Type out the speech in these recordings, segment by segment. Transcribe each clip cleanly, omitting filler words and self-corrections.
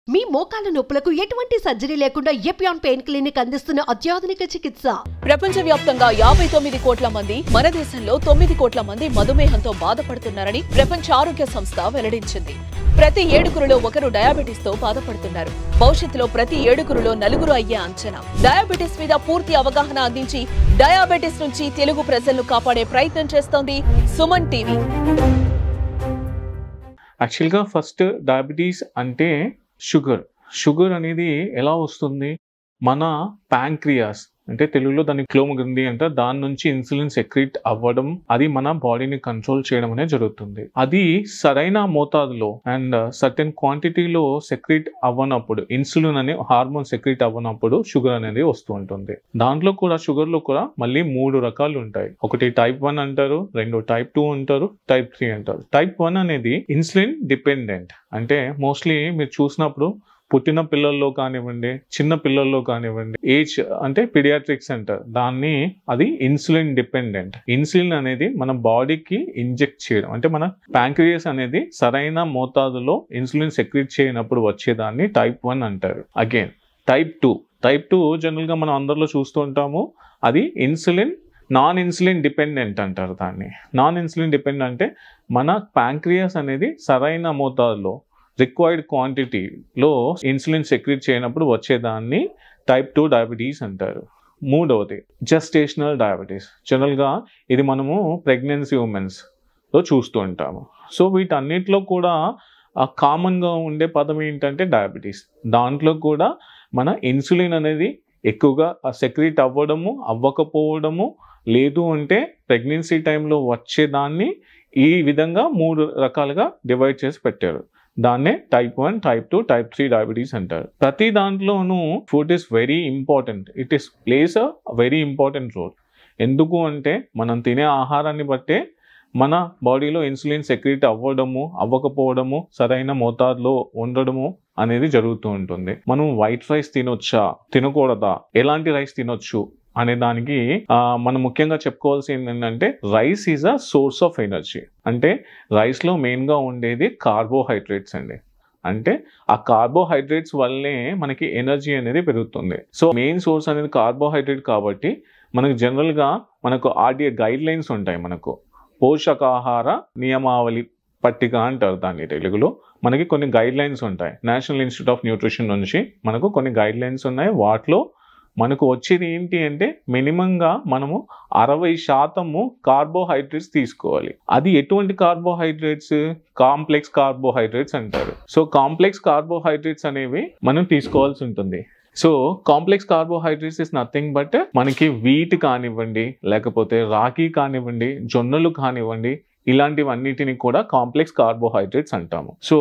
మీ మోకాళ్ళ నొప్పులకు ఎటువంటి సర్జరీ లేకుండా ఎపియాన్ పెయిన్ క్లినిక్ అందిస్తున్న అత్యాధునిక చికిత్స. ప్రపంచవ్యాప్తంగా 59 కోట్ల మంది, మన దేశంలో 9 కోట్ల మంది మధుమేహంతో బాధపడుతున్నారని ప్రపంచ ఆరోగ్య సంస్థ వెల్లడించింది. ప్రతి 7గురిలో ఒకరు డయాబెటిస్ తో బాధపడుతున్నారు. భవిష్యత్తులో ప్రతి 7గురిలో 4 అయ్యే అంచనా. డయాబెటిస్ మీద పూర్తి అవగాహన అందించి డయాబెటిస్ నుంచి తెలుగు ప్రజలను కాపాడే ప్రయత్నం చేస్తోంది సుమన్ టీవీ. యాక్చువల్గా ఫస్ట్ డయాబెటీస్ అంటే షుగర్ అనేది ఎలా వస్తుంది? మన ప్యాంక్రియాస్ అంటే తెలుగులో దాన్ని క్లోమగ్రంథి అంటారు. దాని నుంచి ఇన్సులిన్ సెక్రీట్ అవ్వడం, అది మన బాడీని కంట్రోల్ చేయడం అనేది జరుగుతుంది. అది సరైన మోతాదులో అండ్ సర్టెన్ క్వాంటిటీలో సెక్రీట్ అవ్వనప్పుడు, ఇన్సులిన్ అనే హార్మోన్ సెక్రీట్ అవ్వనప్పుడు షుగర్ అనేది వస్తూ ఉంటుంది. దాంట్లో కూడా షుగర్లో కూడా మళ్ళీ 3 రకాలు ఉంటాయి. ఒకటి టైప్ 1 అంటారు, 2 టైప్ 2 అంటారు, టైప్ 3 అంటారు. టైప్ 1 అనేది ఇన్సులిన్ డిపెండెంట్. అంటే మోస్ట్లీ మీరు చూసినప్పుడు పుట్టిన పిల్లల్లో కానివ్వండి, చిన్న పిల్లల్లో కానివ్వండి, ఏజ్ అంటే పీడియాట్రిక్స్ అంటారు దాన్ని, అది ఇన్సులిన్ డిపెండెంట్. ఇన్సులిన్ అనేది మన బాడీకి ఇంజెక్ట్ చేయడం, అంటే మన ప్యాంక్రియాస్ అనేది సరైన మోతాదులో ఇన్సులిన్ సెక్రీట్ చేయనప్పుడు వచ్చేదాన్ని టైప్ 1 అంటారు. అగైన్ టైప్ 2 జనరల్గా మనం అందరిలో చూస్తూ ఉంటాము. అది నాన్ ఇన్సులిన్ డిపెండెంట్ అంటారు దాన్ని. నాన్ ఇన్సులిన్ డిపెండెంట్ అంటే మన ప్యాంక్రియాస్ అనేది సరైన మోతాదులో రిక్వైర్డ్ క్వాంటిటీలో ఇన్సులిన్ సెక్రీట్ చేయనప్పుడు వచ్చేదాన్ని టైప్ 2 డయాబెటీస్ అంటారు. మూడవది జెస్టేషనల్ డయాబెటీస్. జనరల్గా ఇది మనము ప్రెగ్నెన్సీ ఉమెన్స్లో చూస్తూ ఉంటాము. సో వీటన్నిటిలో కూడా కామన్గా ఉండే పదం ఏంటంటే డయాబెటీస్. దాంట్లో కూడా మన ఇన్సులిన్ అనేది ఎక్కువగా సెక్రీట్ అవ్వకపోవడము, లేదు అంటే ప్రెగ్నెన్సీ టైంలో వచ్చేదాన్ని ఈ విధంగా 3 రకాలుగా డివైడ్ చేసి పెట్టారు. దాన్నే టైప్ 1, టైప్ 2, టైప్ 3 డయాబెటీస్ అంటారు. ప్రతి దాంట్లోనూ food is very important. It is plays a very important role. ఎందుకు అంటే మనం తినే ఆహారాన్ని బట్టే మన బాడీలో ఇన్సులిన్ సెక్రీట్ అవ్వకపోవడము, సరైన మోతాదులో ఉండడము అనేది జరుగుతూ ఉంటుంది. మనం వైట్ రైస్ తినొచ్చా, తినకూడదా, ఎలాంటి రైస్ తినొచ్చు అనే దానికి మనం ముఖ్యంగా చెప్పుకోవాల్సింది ఏంటంటే rice is a source of energy. అంటే రైస్లో మెయిన్గా ఉండేది కార్బోహైడ్రేట్స్ అండి. అంటే ఆ కార్బోహైడ్రేట్స్ వల్లే మనకి ఎనర్జీ అనేది పెరుగుతుంది. సో మెయిన్ సోర్స్ అనేది కార్బోహైడ్రేట్ కాబట్టి మనకు జనరల్గా ఆర్డీఏ గైడ్ లైన్స్ ఉంటాయి. మనకు పోషకాహార నియమావళి పట్టిక అంటారు దాన్ని తెలుగులో. మనకి కొన్ని గైడ్ లైన్స్ ఉంటాయి. నేషనల్ ఇన్స్టిట్యూట్ ఆఫ్ న్యూట్రిషన్ నుంచి మనకు కొన్ని గైడ్ లైన్స్ ఉన్నాయి. వాటిలో మనకు వచ్చేది ఏంటి అంటే మినిమంగా మనము 60% కార్బోహైడ్రేట్స్ తీసుకోవాలి. అది ఎటువంటి కార్బోహైడ్రేట్స్? కాంప్లెక్స్ కార్బోహైడ్రేట్స్ అంటారు. సో కాంప్లెక్స్ కార్బోహైడ్రేట్స్ అనేవి మనం తీసుకోవాల్సి ఉంటుంది. So complex carbohydrates is nothing but మనకి వీట్ కానివ్వండి, లేకపోతే రాగి కానివ్వండి, జొన్నలు కానివ్వండి, ఇలాంటివన్నిటిని కూడా కాంప్లెక్స్ కార్బోహైడ్రేట్స్ అంటాము. సో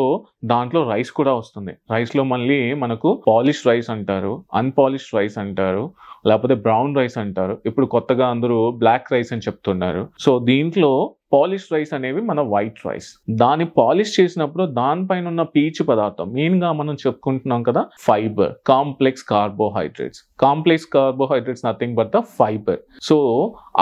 దాంట్లో రైస్ కూడా వస్తుంది. రైస్లో మళ్ళీ మనకు పాలిష్ రైస్ అంటారు, అన్పాలిష్ రైస్ అంటారు, లేకపోతే బ్రౌన్ రైస్ అంటారు. ఇప్పుడు కొత్తగా అందరూ బ్లాక్ రైస్ అని చెప్తున్నారు. సో దీంట్లో పాలిష్ రైస్ అనేవి మన వైట్ రైస్. దాన్ని పాలిష్ చేసినప్పుడు దానిపైన ఉన్న పీచు పదార్థం, మెయిన్గా మనం చెప్పుకుంటున్నాం కదా fibre, complex carbohydrates nothing but the fibre. So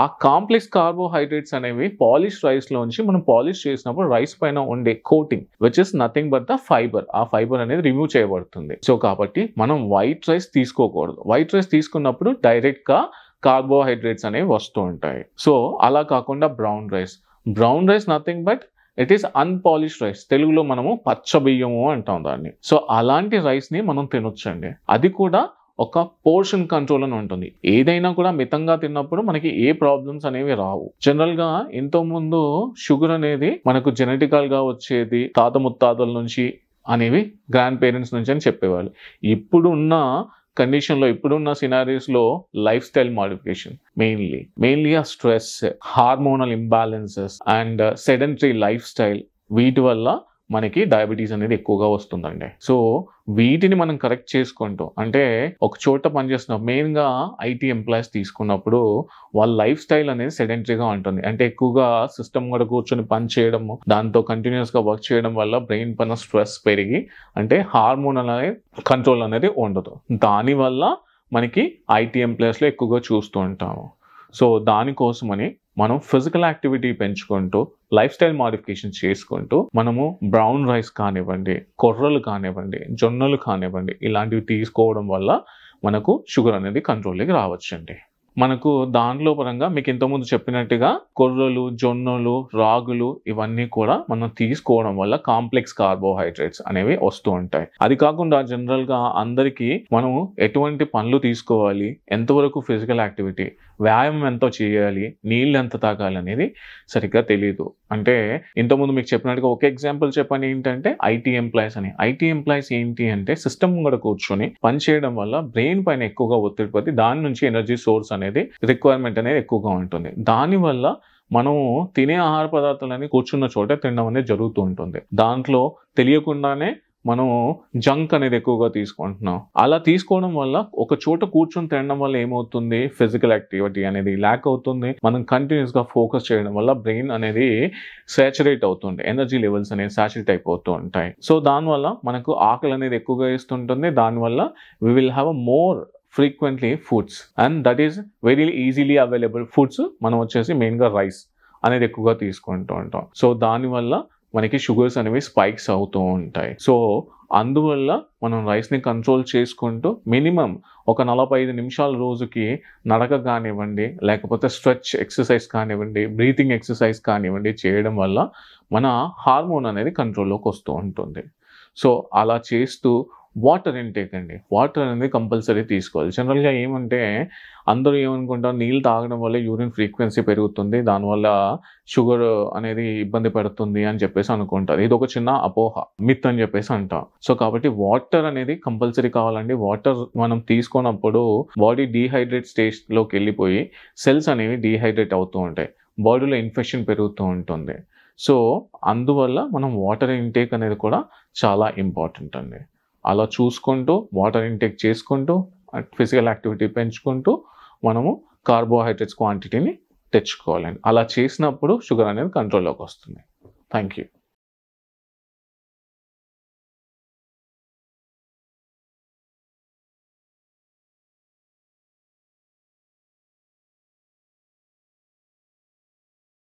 ఆ కాంప్లెక్స్ కార్బోహైడ్రేట్స్ అనేవి పాలిష్ రైస్ లోంచి మనం పాలిష్ చేసినప్పుడు రైస్ పైన ఉండే coating which is nothing but the fibre, ఆ ఫైబర్ అనేది రిమూవ్ చేయబడుతుంది. సో కాబట్టి మనం వైట్ రైస్ తీసుకోకూడదు. వైట్ రైస్ తీసుకున్నప్పుడు డైరెక్ట్ గా కార్బోహైడ్రేట్స్ అనేవి వస్తూ ఉంటాయి. సో అలా కాకుండా brown rice nothing but it is unpolish rice. తెలుగులో మనము పచ్చ బియ్యము అంటాం దాన్ని. సో అలాంటి రైస్ ని మనం తినొచ్చండి. అది కూడా ఒక పోర్షన్ కంట్రోల్ అని ఉంటుంది. ఏదైనా కూడా మితంగా తిన్నప్పుడు మనకి ఏ ప్రాబ్లమ్స్ అనేవి రావు. జనరల్ గా ఎంతో ముందు షుగర్ అనేది మనకు జెనెటికల్ గా వచ్చేది తాత ముత్తాతల నుంచి అనేవి, గ్రాండ్ పేరెంట్స్ నుంచి అని చెప్పేవాళ్ళు. ఇప్పుడున్న కండిషన్లో, ఇప్పుడున్న సినారీస్లో లైఫ్ స్టైల్ మాడిఫికేషన్, మెయిన్లీ ఆ stress, hormonal imbalances and sedentary life style, వీటి వల్ల మనకి డయాబెటీస్ అనేది ఎక్కువగా వస్తుందండి. సో వీటిని మనం కరెక్ట్ చేసుకుంటూ, అంటే ఒక చోట పనిచేస్తున్న మెయిన్గా ఐటీ ఎంప్లాయీస్ తీసుకున్నప్పుడు వాళ్ళ లైఫ్ స్టైల్ అనేది సెడెంటరీగా ఉంటుంది. అంటే ఎక్కువగా సిస్టమ్ కూడా కూర్చొని పని చేయడము, దాంతో కంటిన్యూస్గా వర్క్ చేయడం వల్ల బ్రెయిన్ పైన స్ట్రెస్ పెరిగి అంటే హార్మోన్ అనేది కంట్రోల్ అనేది ఉండదు. దానివల్ల మనకి ఐటీ ఎంప్లాయీస్లో ఎక్కువగా చూస్తూ ఉంటాము. సో దానికోసమని మనం ఫిజికల్ యాక్టివిటీ పెంచుకుంటూ లైఫ్ స్టైల్ మాడిఫికేషన్ చేసుకుంటూ మనము బ్రౌన్ రైస్ కానివ్వండి, కొర్రలు కానివ్వండి, జొన్నలు కానివ్వండి, ఇలాంటివి తీసుకోవడం వల్ల మనకు షుగర్ అనేది కంట్రోల్లోకి రావచ్చండి. మనకు దాంట్లో పరంగా మీకు ఇంతకుముందు చెప్పినట్టుగా కొర్రలు, జొన్నలు, రాగులు ఇవన్నీ కూడా మనం తీసుకోవడం వల్ల కాంప్లెక్స్ కార్బోహైడ్రేట్స్ అనేవి వస్తూ ఉంటాయి. అది కాకుండా జనరల్గా అందరికీ మనము ఎటువంటి పండ్లు తీసుకోవాలి, ఎంతవరకు ఫిజికల్ యాక్టివిటీ, వ్యాయామం ఎంత చేయాలి, నీళ్ళు ఎంత తాగాలి అనేది సరిగ్గా తెలియదు. అంటే ఇంతకుముందు మీకు చెప్పినట్టుగా ఒక ఎగ్జాంపుల్ చెప్పని ఏంటంటే ఐటీ ఎంప్లాయీస్ అని. ఐటీ ఎంప్లాయీస్ ఏంటి అంటే సిస్టమ్ కూడా కూర్చొని పని చేయడం వల్ల బ్రెయిన్ పైన ఎక్కువగా ఒత్తిడి పడి దాని నుంచి ఎనర్జీ సోర్స్ అనేది రిక్వైర్మెంట్ అనేది ఎక్కువగా ఉంటుంది. దానివల్ల మనము తినే ఆహార పదార్థాలని కూర్చున్న చోట తినడం అనేది జరుగుతూ ఉంటుంది. దాంట్లో తెలియకుండానే మనము జంక్ అనేది ఎక్కువగా తీసుకుంటున్నాం. అలా తీసుకోవడం వల్ల ఒక చోట కూర్చొని తినడం వల్ల ఏమవుతుంది, ఫిజికల్ యాక్టివిటీ అనేది ల్యాక్ అవుతుంది. మనం కంటిన్యూస్గా ఫోకస్ చేయడం వల్ల బ్రెయిన్ అనేది సాచురేట్ అవుతుంది, ఎనర్జీ లెవెల్స్ అనేది సాచురేట్ అయిపోతూ ఉంటాయి. సో దానివల్ల మనకు ఆకలి అనేది ఎక్కువగా ఇస్తుంటుంది. దానివల్ల we will have a more frequently foods and that is very easily available foods. మనం వచ్చేసి మెయిన్గా రైస్ అనేది ఎక్కువగా తీసుకుంటూ ఉంటాం. సో దానివల్ల మనకి షుగర్స్ అనేవి స్పైక్స్ అవుతూ ఉంటాయి. సో అందువల్ల మనం రైస్ని కంట్రోల్ చేసుకుంటూ మినిమం ఒక 45 నిమిషాల రోజుకి నడక కానివ్వండి, లేకపోతే స్ట్రెచ్ ఎక్సర్సైజ్ కానివ్వండి, బ్రీతింగ్ ఎక్సర్సైజ్ కానివ్వండి చేయడం వల్ల మన హార్మోన్ అనేది కంట్రోల్లోకి వస్తూ ఉంటుంది. సో అలా చేస్తూ వాటర్ ఇంటేక్ అండి, వాటర్ అనేది కంపల్సరీ తీసుకోవాలి. జనరల్గా ఏమంటే అందరూ ఏమనుకుంటారు, నీళ్ళు తాగడం వల్ల యూరిన్ ఫ్రీక్వెన్సీ పెరుగుతుంది, దానివల్ల షుగర్ అనేది ఇబ్బంది పడుతుంది అని చెప్పేసి అనుకుంటారు. ఇది ఒక చిన్న అపోహ, మిత్ అని చెప్పేసి అంటాం. సో కాబట్టి వాటర్ అనేది కంపల్సరీ కావాలండి. వాటర్ మనం తీసుకున్నప్పుడు బాడీ డీహైడ్రేట్ స్టేజ్లోకి వెళ్ళిపోయి సెల్స్ అనేవి డీహైడ్రేట్ అవుతూ ఉంటాయి, బాడీలో ఇన్ఫెక్షన్ పెరుగుతూ ఉంటుంది. సో అందువల్ల మనం వాటర్ ఇంటేక్ అనేది కూడా చాలా ఇంపార్టెంట్ అండి. అలా చూసుకుంటూ వాటర్ ఇంటేక్ చేసుకుంటూ ఫిజికల్ యాక్టివిటీ పెంచుకుంటూ మనము కార్బోహైడ్రేట్స్ క్వాంటిటీని తెచ్చుకోవాలండి. అలా చేసినప్పుడు షుగర్ అనేది కంట్రోల్లోకి వస్తుంది. Thank you.